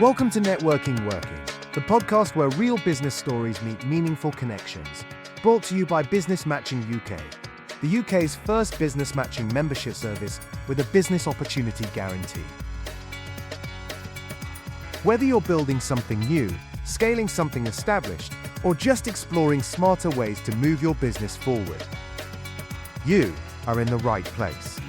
Welcome to Networking Working, the podcast where real business stories meet meaningful connections. Brought to you by Business Matching UK, the UK's first business matching membership service with a business opportunity guarantee. Whether you're building something new, scaling something established, or just exploring smarter ways to move your business forward, you are in the right place.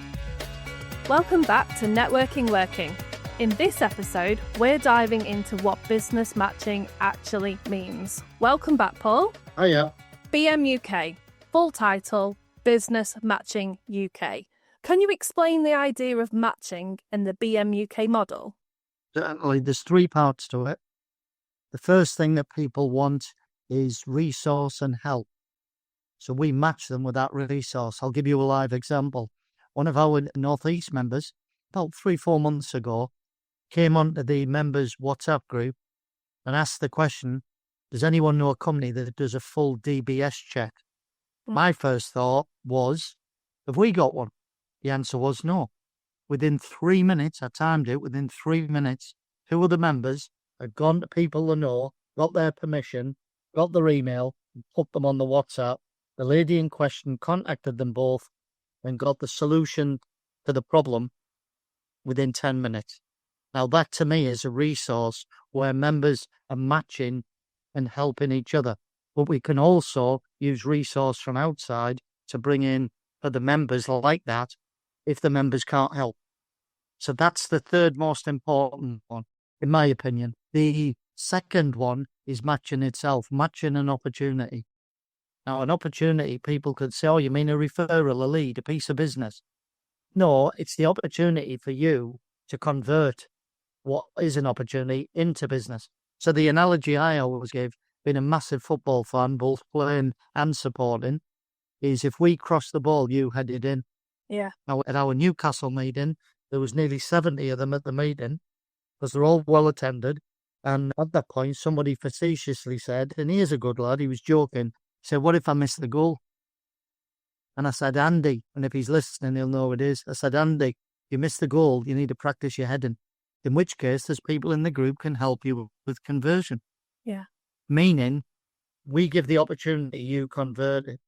Welcome back to Networking Working. In this episode, we're diving into what business matching actually means. Welcome back, Paul. Hiya. BMUK, full title, Business Matching UK. Can you explain the idea of matching in the BMUK model? Certainly, there's three parts to it. The first thing that people want is resource and help. So we match them with that resource. I'll give you a live example. One of our Northeast members, about 3-4 months ago, came onto the members' WhatsApp group and asked the question, does anyone know a company that does a full DBS check? My first thought was, have we got one? The answer was no. Within 3 minutes, I timed it, within 3 minutes, 2 of the members had gone to people they know, got their permission, got their email, and put them on the WhatsApp. The lady in question contacted them both and got the solution to the problem within 10 minutes. Now, that to me is a resource where members are matching and helping each other. But we can also use resource from outside to bring in for the members like that if the members can't help. So that's the third most important one, in my opinion. The second one is matching itself, matching an opportunity. Now, an opportunity, people could say, oh, you mean a referral, a lead, a piece of business? No, it's the opportunity for you to convert what is an opportunity into business. So the analogy I always give, being a massive football fan, both playing and supporting, is if we cross the ball, you headed in. Yeah. Now, at our Newcastle meeting, there was nearly 70 of them at the meeting, because they're all well attended. And at that point, somebody facetiously said, and he is a good lad, he was joking, he said, what if I miss the goal? And I said, Andy, and if he's listening, he'll know what it is. I said, Andy, you miss the goal, you need to practice your heading. In which case, there's people in the group can help you with conversion. Yeah. Meaning, we give the opportunity, you convert it.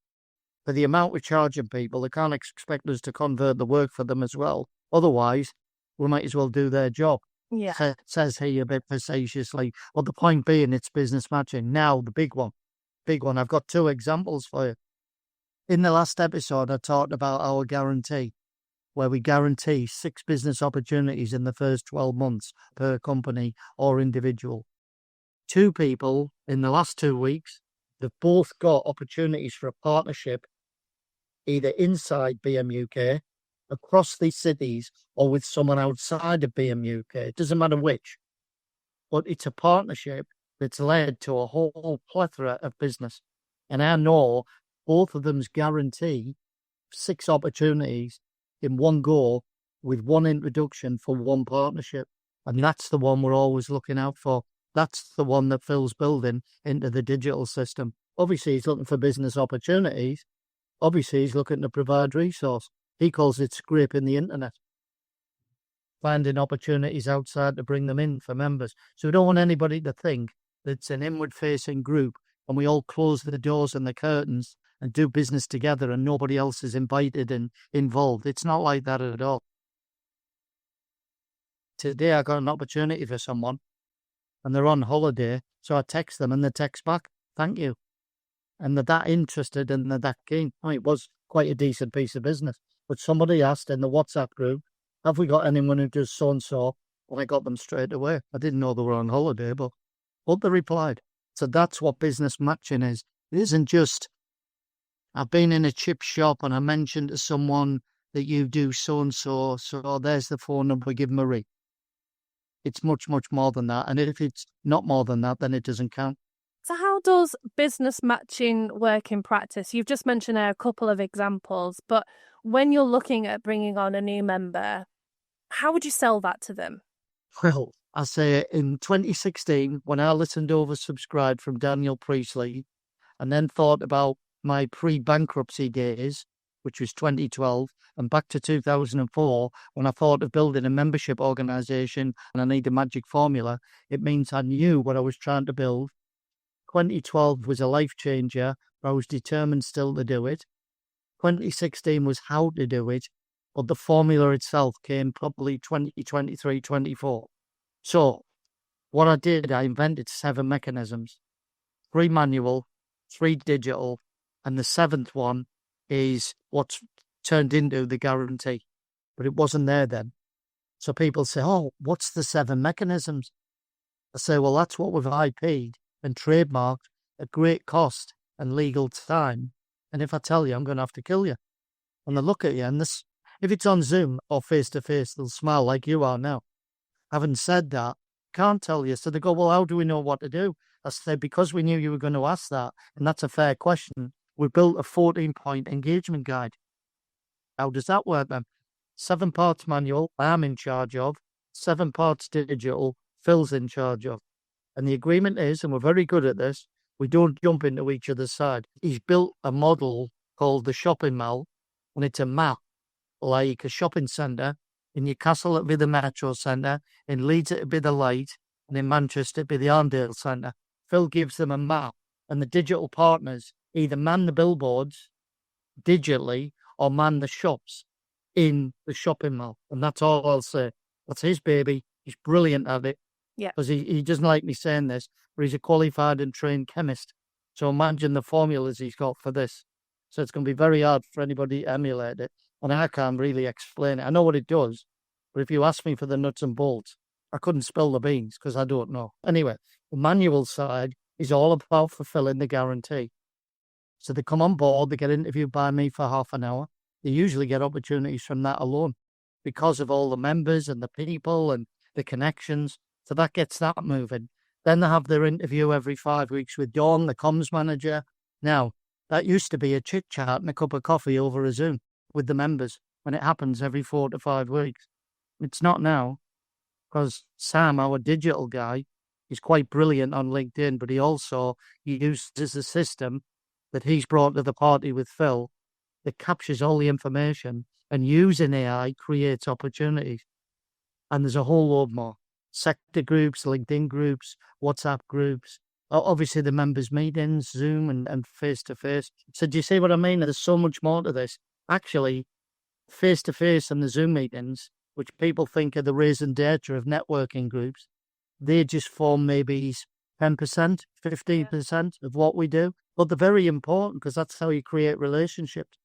For the amount we're charging people, they can't expect us to convert the work for them as well. Otherwise, we might as well do their job. Yeah. Says he a bit facetiously. Well, the point being, it's business matching. Now, the big one. I've got 2 examples for you. In the last episode, I talked about our guarantee, where we guarantee 6 business opportunities in the first 12 months per company or individual. 2 people in the last 2 weeks, they've both got opportunities for a partnership, either inside BMUK, across the cities, or with someone outside of BMUK. It doesn't matter which. But it's a partnership that's led to a whole plethora of business. And I know both of them's guarantee 6 opportunities in one go with 1 introduction for 1 partnership. And that's the one we're always looking out for. That's the one that Phil's building into the digital system. Obviously, he's looking for business opportunities. Obviously, he's looking to provide resource. He calls it scraping the internet. Finding opportunities outside to bring them in for members. So we don't want anybody to think that it's an inward-facing group and we all close the doors and the curtains and do business together and nobody else is invited and involved. It's not like that at all. Today I got an opportunity for someone and they're on holiday, so I text them and they text back, thank you. And they're that interested and they're that keen. I mean, it was quite a decent piece of business. But somebody asked in the WhatsApp group, have we got anyone who does so-and-so? Well, I got them straight away. I didn't know they were on holiday, but they replied. So that's what business matching is. It isn't just, I've been in a chip shop and I mentioned to someone that you do so-and-so, so there's the phone number, give them a ring. It's much, much more than that. And if it's not more than that, then it doesn't count. So how does business matching work in practice? You've just mentioned a couple of examples, but when you're looking at bringing on a new member, how would you sell that to them? Well, I say in 2016, when I listened to Oversubscribed from Daniel Priestley and then thought about my pre-bankruptcy days which was 2012, and back to 2004, when I thought of building a membership organisation and I need a magic formula, it means I knew what I was trying to build. 2012 was a life changer, but I was determined still to do it. 2016 was how to do it, but the formula itself came probably 2023, 24. So what I did, I invented 7 mechanisms, 3 manual, 3 digital, and the 7th one is what's turned into the guarantee, but it wasn't there then. So people say, oh, what's the 7 mechanisms? I say, well, that's what we've IP'd and trademarked at great cost and legal time. And if I tell you, I'm going to have to kill you. And they look at you, and this, if it's on Zoom or face-to-face, they'll smile like you are now. Having said that, can't tell you. So they go, well, how do we know what to do? I said, because we knew you were going to ask that, and that's a fair question, we built a 14-point engagement guide. How does that work then? 7 parts manual, I'm in charge of. 7 parts digital, Phil's in charge of. And the agreement is, and we're very good at this, we don't jump into each other's side. He's built a model called the shopping mall, and it's a map, like a shopping centre. In Newcastle, it'd be the Metro Centre. In Leeds, it'd be the Light. And in Manchester, it'd be the Arndale Centre. Phil gives them a map, and the digital partners either man the billboards digitally or man the shops in the shopping mall. And that's all I'll say. That's his baby. He's brilliant at it. Yeah. Because he doesn't like me saying this, but he's a qualified and trained chemist. So imagine the formulas he's got for this. So it's going to be very hard for anybody to emulate it. And I can't really explain it. I know what it does, but if you ask me for the nuts and bolts, I couldn't spill the beans because I don't know. Anyway, the manual side is all about fulfilling the guarantee. So they come on board, they get interviewed by me for half an hour. They usually get opportunities from that alone because of all the members and the people and the connections. So that gets that moving. Then they have their interview every 5 weeks with Dawn, the comms manager. Now, that used to be a chit-chat and a cup of coffee over a Zoom with the members when it happens every 4 to 5 weeks. It's not now because Sam, our digital guy, is quite brilliant on LinkedIn, but he uses a system that he's brought to the party with Phil that captures all the information, and using AI creates opportunities. And there's a whole load more. Sector groups, LinkedIn groups, WhatsApp groups, obviously the members' meetings, Zoom and face-to-face. So do you see what I mean? There's so much more to this. Actually, face-to-face and the Zoom meetings, which people think are the raison d'etre of networking groups, they just form maybe 10%, 15% of what we do. But they're very important because that's how you create relationships.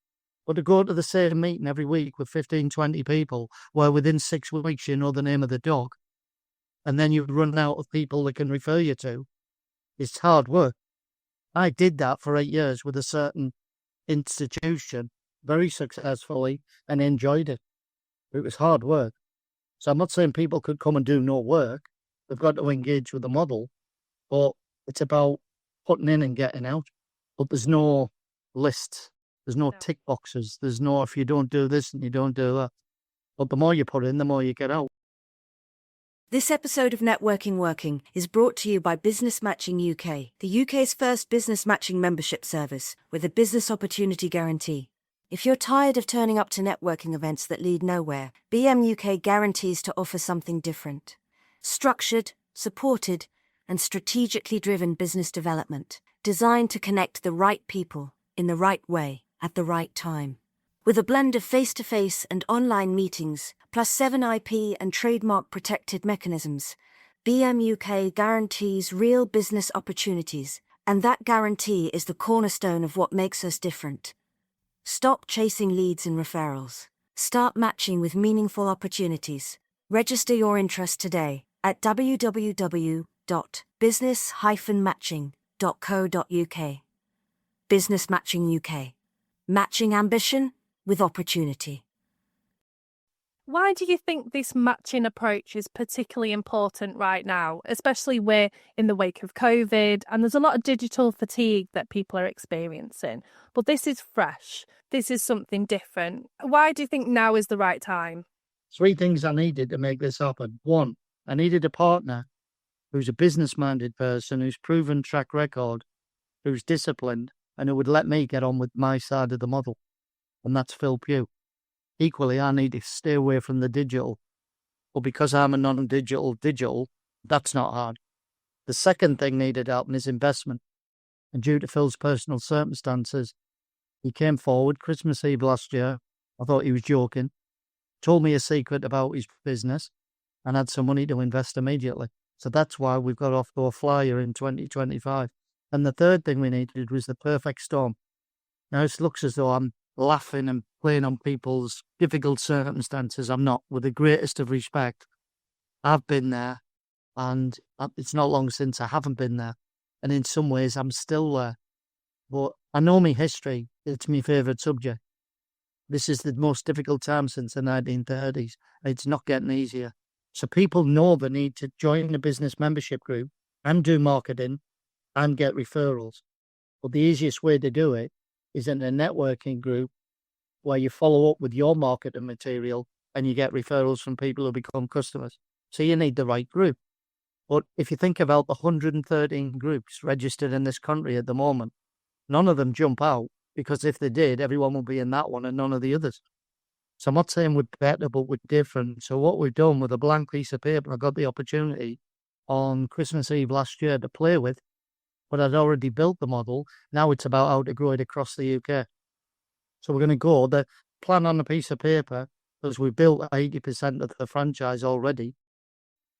But to go to the same meeting every week with 15, 20 people, where within 6 weeks you know the name of the dog, and then you run out of people that can refer you to, it's hard work. I did that for 8 years with a certain institution very successfully and enjoyed it. It was hard work. So I'm not saying people could come and do no work. They've got to engage with the model, but it's about putting in and getting out. But there's no list. There's no tick boxes. There's no, if you don't do this and you don't do that. But the more you put in, the more you get out. This episode of Networking Working is brought to you by Business Matching UK, the UK's first business matching membership service with a business opportunity guarantee. If you're tired of turning up to networking events that lead nowhere, BMUK guarantees to offer something different. Structured, supported, and strategically driven business development, designed to connect the right people in the right way at the right time. With a blend of face-to-face and online meetings, plus 7 IP and trademark protected mechanisms, BMUK guarantees real business opportunities, and that guarantee is the cornerstone of what makes us different. Stop chasing leads and referrals. Start matching with meaningful opportunities. Register your interest today at www.business-matching.co.uk. Business Matching UK. Matching ambition with opportunity. Why do you think this matching approach is particularly important right now, especially we're in the wake of COVID and there's a lot of digital fatigue that people are experiencing? But this is fresh. This is something different. Why do you think now is the right time? 3 things I needed to make this happen. 1, I needed a partner who's a business-minded person, who's proven track record, who's disciplined, and who would let me get on with my side of the model. and that's Phil Pugh. Equally, I need to stay away from the digital. But because I'm a digital, that's not hard. The second thing needed help is investment. And due to Phil's personal circumstances, he came forward Christmas Eve last year. I thought he was joking. Told me a secret about his business and had some money to invest immediately. So that's why we've got off to a flyer in 2025. And the third thing we needed was the perfect storm. Now, it looks as though I'm laughing and playing on people's difficult circumstances. I'm not. With the greatest of respect, I've been there, and it's not long since I haven't been there. And in some ways, I'm still there. But I know my history. It's my favourite subject. This is the most difficult time since the 1930s. It's not getting easier. So people know the need to join the business membership group and do marketing and get referrals. But the easiest way to do it is in a networking group where you follow up with your marketing material and you get referrals from people who become customers. So you need the right group. But if you think about the 113 groups registered in this country at the moment, none of them jump out, because if they did, everyone would be in that one and none of the others. So I'm not saying we're better, but we're different. So what we've done with a blank piece of paper, I got the opportunity on Christmas Eve last year to play with, but I'd already built the model. Now it's about how to grow it across the UK. So we're going to go, the plan on a piece of paper, because we've built 80% of the franchise already,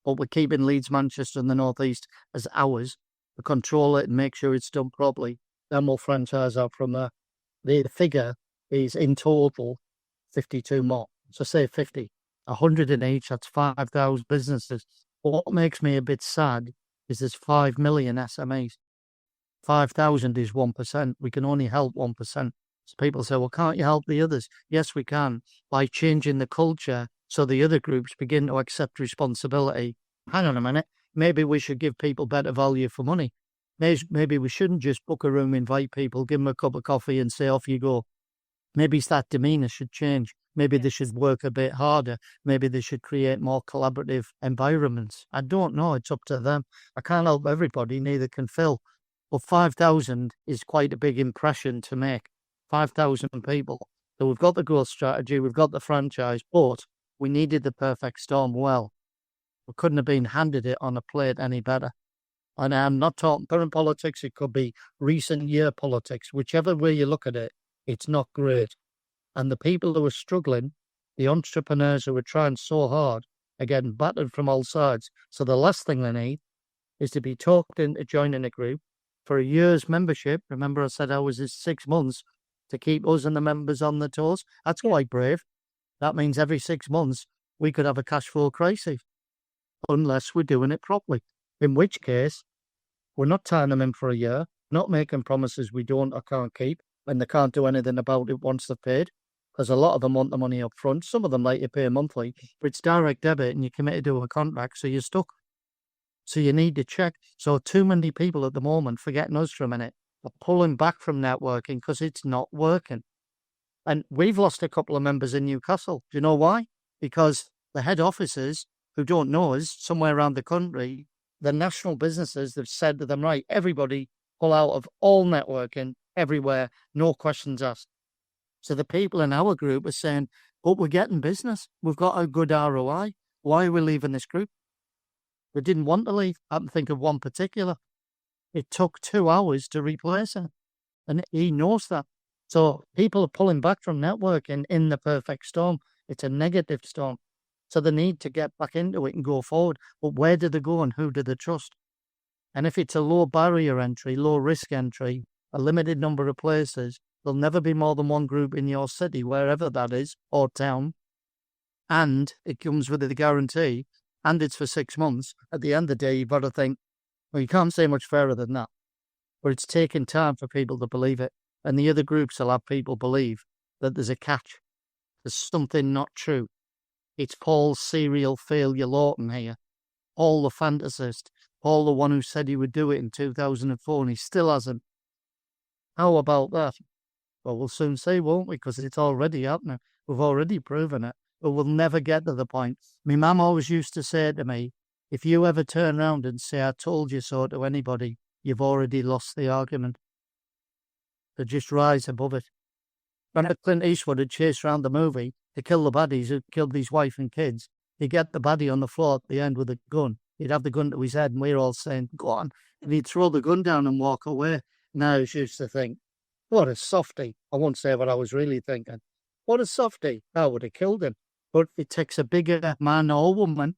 but we're keeping Leeds, Manchester and the North East as ours to control it and make sure it's done properly. Then we'll franchise out from there. The figure is in total 52 more. So say 50, 100 in each, that's 5,000 businesses. But what makes me a bit sad is there's 5 million SMEs. 5,000 is 1%. We can only help 1%. So people say, well, can't you help the others? Yes, we can, by changing the culture so the other groups begin to accept responsibility. Hang on a minute, maybe we should give people better value for money. Maybe we shouldn't just book a room, invite people, give them a cup of coffee and say, off you go. Maybe that demeanour should change. Maybe they should work a bit harder. Maybe they should create more collaborative environments. I don't know. It's up to them. I can't help everybody, neither can Phil. But 5,000 is quite a big impression to make. 5,000 people. So we've got the growth strategy, we've got the franchise, but we needed the perfect storm well. We couldn't have been handed it on a plate any better. And I'm not talking current politics, it could be recent year politics. Whichever way you look at it, it's not great. And the people who are struggling, the entrepreneurs who are trying so hard, are getting battered from all sides. So the last thing they need is to be talked into joining a group for a year's membership. Remember I said ours is 6 months to keep us and the members on the toes. That's quite brave. That means every 6 months we could have a cash flow crisis unless we're doing it properly. In which case, we're not tying them in for a year, not making promises we don't or can't keep, and they can't do anything about it once they've paid, because a lot of them want the money up front. Some of them like to pay monthly, but it's direct debit and you're committed to a contract, so you're stuck. So you need to check. So too many people at the moment, forgetting us for a minute, are pulling back from networking because it's not working. And we've lost a couple of members in Newcastle. Do you know why? Because the head offices, who don't know us, somewhere around the country, the national businesses have said to them, right, everybody pull out of all networking everywhere, no questions asked. So the people in our group are saying, but we're getting business. We've got a good ROI. Why are we leaving this group? We didn't want to leave. I can think of one particular. It took 2 hours to replace her. And he knows that. So people are pulling back from networking in the perfect storm. It's a negative storm. So they need to get back into it and go forward. But where do they go and who do they trust? And if it's a low barrier entry, low risk entry, a limited number of places, there'll never be more than one group in your city, wherever that is, or town. And it comes with the guarantee, and it's for 6 months. At the end of the day, you've got to think, well, you can't say much fairer than that. But it's taking time for people to believe it. And the other groups will have people believe that there's a catch. There's something not true. It's Paul serial failure Lawton here. Paul the fantasist. Paul the one who said he would do it in 2004 and he still hasn't. How about that? Well, we'll soon see, won't we? Because it's already happening. We've already proven it. But we'll never get to the point. My mum always used to say to me, if you ever turn around and say, I told you so to anybody, you've already lost the argument. So just rise above it. Remember Clint Eastwood had chased around the movie to kill the baddies who killed his wife and kids. He'd get the baddie on the floor at the end with a gun. He'd have the gun to his head, and we're all saying, go on. And he'd throw the gun down and walk away. And I used to think, what a softie. I won't say what I was really thinking. What a softie. I would have killed him. But it takes a bigger man or woman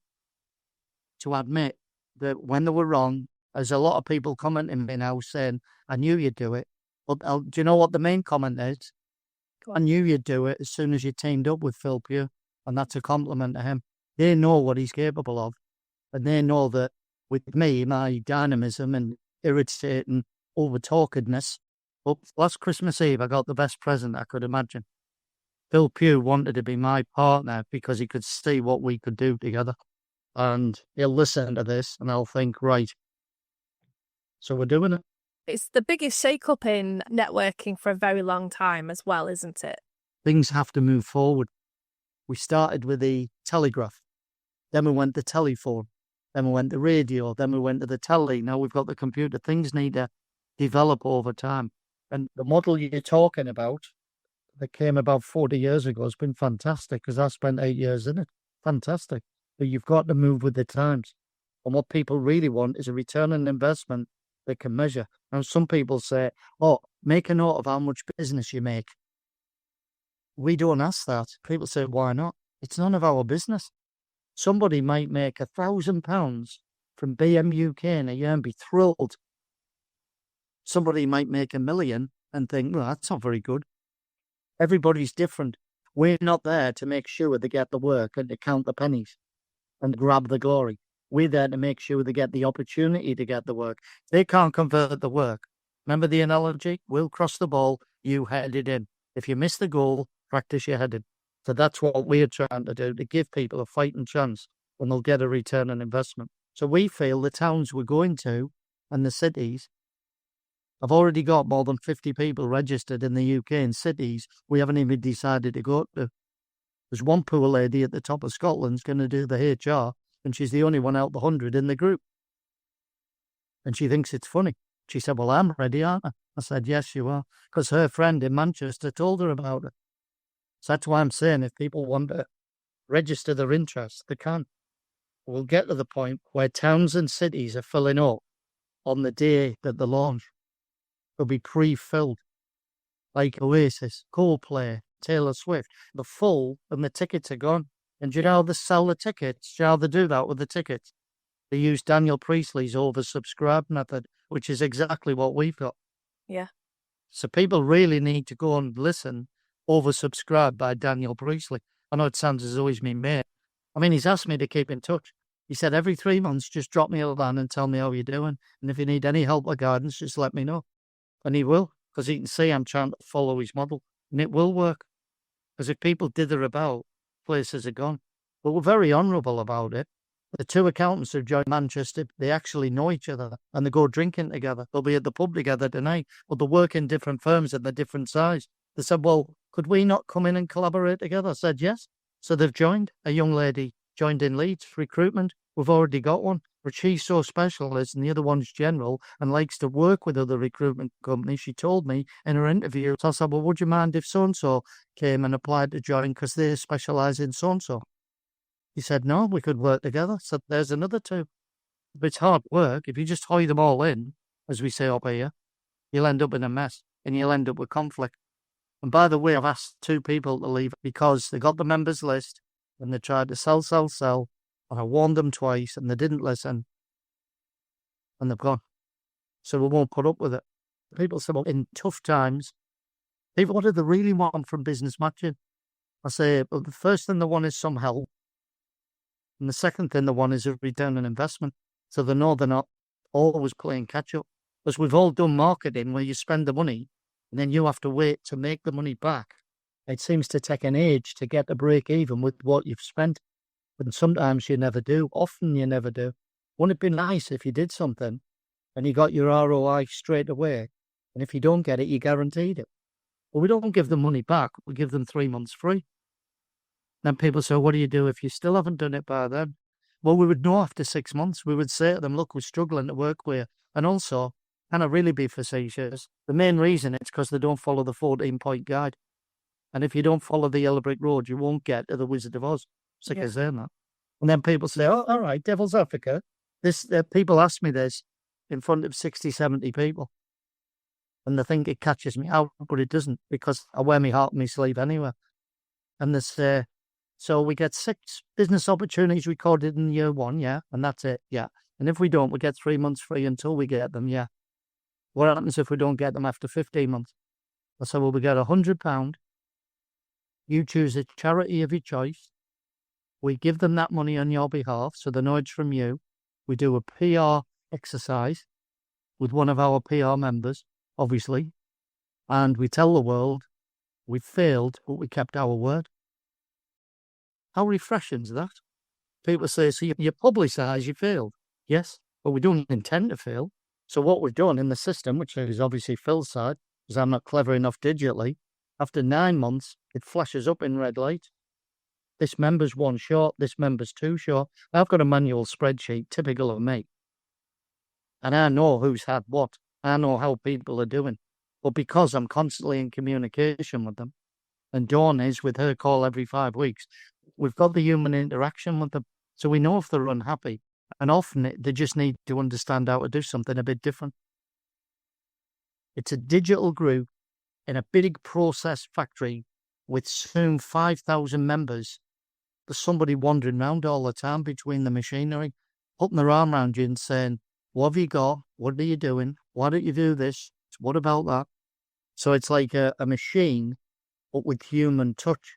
to admit that when they were wrong, there's a lot of people commenting me now saying, I knew you'd do it. But do you know what the main comment is? I knew you'd do it as soon as you teamed up with Phil Pugh. And that's a compliment to him. They know what he's capable of. And they know that with me, my dynamism and irritating over-talkedness, last Christmas Eve, I got the best present I could imagine. Phil Pugh wanted to be my partner because he could see what we could do together. And he'll listen to this and I'll think, right, so we're doing it. It's the biggest shake-up in networking for a very long time as well, isn't it? Things have to move forward. We started with the telegraph. Then we went to telephone. Then we went to radio. Then we went to the telly. Now we've got the computer. Things need to develop over time. And the model you're talking about that came about 40 years ago has been fantastic because I spent 8 years in it. Fantastic. But you've got to move with the times. And what people really want is a return on investment they can measure. And some people say, oh, make a note of how much business you make. We don't ask that. People say, why not? It's none of our business. Somebody might make £1,000 from BMUK in a year and be thrilled. Somebody might make £1 million and think, well, that's not very good. Everybody's different. We're not there to make sure they get the work and to count the pennies and grab the glory. We're there to make sure they get the opportunity to get the work. They can't convert the work. Remember the analogy? We'll cross the ball, you head it in. If you miss the goal, practice your heading. So that's what we're trying to do, to give people a fighting chance when they'll get a return on investment. So we feel the towns we're going to and the cities, I've already got more than 50 people registered in the UK in cities we haven't even decided to go to. There's one poor lady at the top of Scotland's going to do the HR, and she's the only one out of the 100 in the group. And she thinks it's funny. She said, well, I'm ready, aren't I? I said, yes, you are, because her friend in Manchester told her about it. So that's why I'm saying if people want to register their interest, they can. We'll get to the point where towns and cities are filling up on the day that they launch. They'll be pre-filled, like Oasis, Coldplay, Taylor Swift. They're full and the tickets are gone. And do you know how they sell the tickets? Do you know how they do that with the tickets? They use Daniel Priestley's oversubscribed method, which is exactly what we've got. Yeah. So people really need to go and listen. Oversubscribed by Daniel Priestley. I know it sounds as though he's my mate. I mean, he's asked me to keep in touch. He said every 3 months, just drop me a line and tell me how you're doing. And if you need any help or guidance, just let me know. And he will, because he can see I'm trying to follow his model. And it will work. Because if people dither about, places are gone. But we're very honourable about it. The two accountants who joined Manchester, they actually know each other and they go drinking together. They'll be at the pub together tonight, but they work in different firms at the different size. They said, well, could we not come in and collaborate together? I said, yes. So they've joined. A young lady joined in Leeds, recruitment. We've already got one. But she's so specialist and the other one's general and likes to work with other recruitment companies. She told me in her interview, so I said, well, would you mind if so-and-so came and applied to join because they specialise in so-and-so? He said, no, we could work together. So there's another two. But it's hard work. If you just hire them all in, as we say up here, you'll end up in a mess and you'll end up with conflict. And by the way, I've asked 2 people to leave because they got the members list and they tried to sell. And I warned them twice and they didn't listen. And they've gone. So we won't put up with it. People say, well, in tough times, people, what do they really want from business matching? I say, well, the first thing they want is some help. And the second thing they want is a return on investment. So they know they're not always playing catch up. Because we've all done marketing where you spend the money and then you have to wait to make the money back. It seems to take an age to get to break even with what you've spent. But sometimes you never do. Often you never do. Wouldn't it be nice if you did something and you got your ROI straight away? And if you don't get it, you guaranteed it. Well, we don't give them money back. We give them 3 months free. Then people say, what do you do if you still haven't done it by then? Well, we would know after 6 months. We would say to them, look, we're struggling to work with you. And also, can I really be facetious? The main reason it's because they don't follow the 14-point guide. And if you don't follow the yellow brick road, you won't get to the Wizard of Oz. Sick as saying that. And then people say, oh, all right, Devil's Africa. People ask me this in front of 60, 70 people. And they think it catches me out, but it doesn't, because I wear my heart on my sleeve anyway. And this, so we get 6 business opportunities recorded in year 1, yeah, and that's it, yeah. And if we don't, we get 3 months free until we get them, yeah. What happens if we don't get them after 15 months? I said, well, we get £100. You choose a charity of your choice. We give them that money on your behalf, so they know it's from you. We do a PR exercise with one of our PR members, obviously, and we tell the world we failed, but we kept our word. How refreshing is that? People say, so you publicise you failed. Yes, but we don't intend to fail. So what we've done in the system, which is obviously Phil's side, because I'm not clever enough digitally, after 9 months, it flashes up in red light. This member's 1 short, this member's 2 short. I've got a manual spreadsheet, typical of me. And I know who's had what. I know how people are doing. But because I'm constantly in communication with them, and Dawn is with her call every 5 weeks, we've got the human interaction with them. So we know if they're unhappy. And often they just need to understand how to do something a bit different. It's a digital group in a big process factory with soon 5,000 members. There's somebody wandering around all the time between the machinery, putting their arm around you and saying, what have you got? What are you doing? Why don't you do this? What about that? So it's like a machine, but with human touch.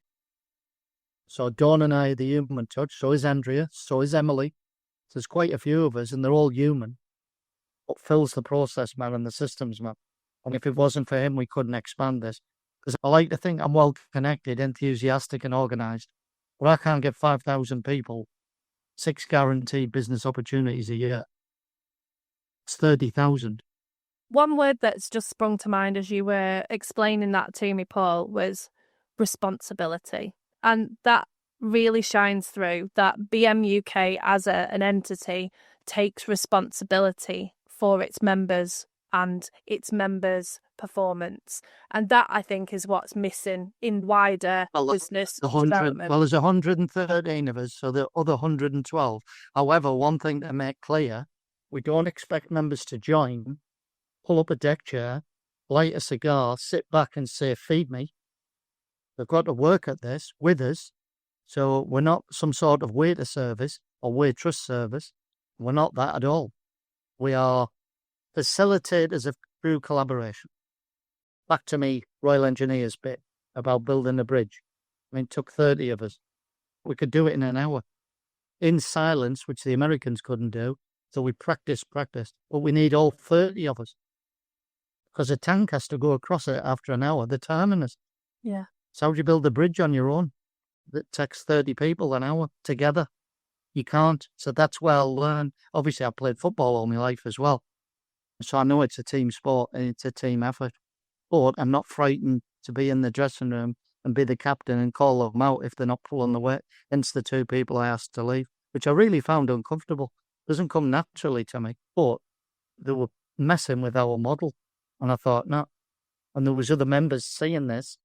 So Dawn and I are the human touch. So is Andrea. So is Emily. So there's quite a few of us, and they're all human. But Phil's the process man and the systems man. And if it wasn't for him, we couldn't expand this. Because I like to think I'm well connected, enthusiastic, and organised. But I can't get 5,000 people 6 guaranteed business opportunities a year. It's 30,000. One word that's just sprung to mind as you were explaining that to me, Paul, was responsibility. And that really shines through, that BMUK as an entity takes responsibility for its members and its members' performance. And that, I think, is what's missing in wider business development. Well, there's 113 of us, so there are other 112. However, one thing to make clear, we don't expect members to join, pull up a deck chair, light a cigar, sit back and say, feed me. They've got to work at this with us. So we're not some sort of waiter service or waitress service. We're not that at all. We are facilitators of true collaboration. Back to me, Royal Engineers bit about building a bridge. I mean, it took 30 of us. We could do it in an hour. In silence, which the Americans couldn't do. So we practiced. But we need all 30 of us. Because a tank has to go across it after an hour. They're timing us. Yeah. So how do you build a bridge on your own that takes 30 people an hour together? You can't. So that's where I'll learn. Obviously, I played football all my life as well. So I know it's a team sport and it's a team effort. But I'm not frightened to be in the dressing room and be the captain and call them out if they're not pulling the weight. Hence the 2 people I asked to leave, which I really found uncomfortable. Doesn't come naturally to me. But they were messing with our model. And I thought, no. And there was other members seeing this.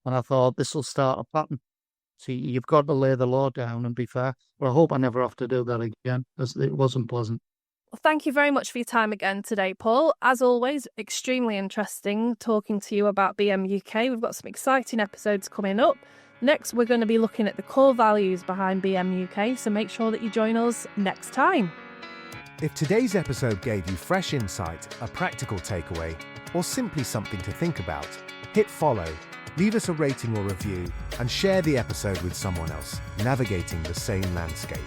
And I thought, this will start a pattern. See, you've got to lay the law down and be fair. But I hope I never have to do that again, because it wasn't pleasant. Well, thank you very much for your time again today, Paul. As always, extremely interesting talking to you about BMUK. We've got some exciting episodes coming up. Next, we're going to be looking at the core values behind BMUK, so make sure that you join us next time. If today's episode gave you fresh insight, a practical takeaway, or simply something to think about, hit follow, leave us a rating or review, and share the episode with someone else navigating the same landscape.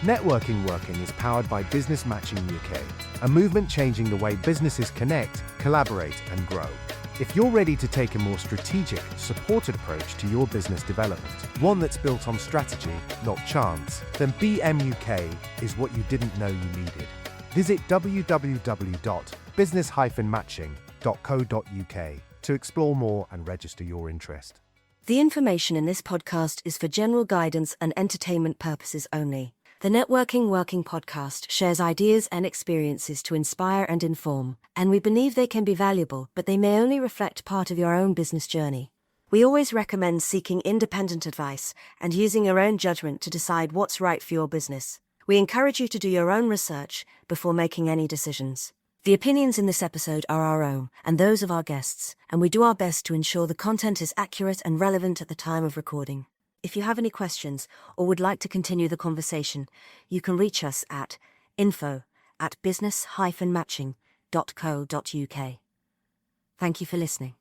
Networking Working is powered by Business Matching UK, a movement changing the way businesses connect, collaborate, and grow. If you're ready to take a more strategic, supported approach to your business development, one that's built on strategy, not chance, then BMUK is what you didn't know you needed. Visit www.business-matching.co.uk to explore more and register your interest. The information in this podcast is for general guidance and entertainment purposes only. The Networking Working podcast shares ideas and experiences to inspire and inform, and we believe they can be valuable, but they may only reflect part of your own business journey. We always recommend seeking independent advice and using your own judgment to decide what's right for your business. We encourage you to do your own research before making any decisions. The opinions in this episode are our own and those of our guests, and we do our best to ensure the content is accurate and relevant at the time of recording. If you have any questions or would like to continue the conversation, you can reach us at info@business-matching.co.uk. Thank you for listening.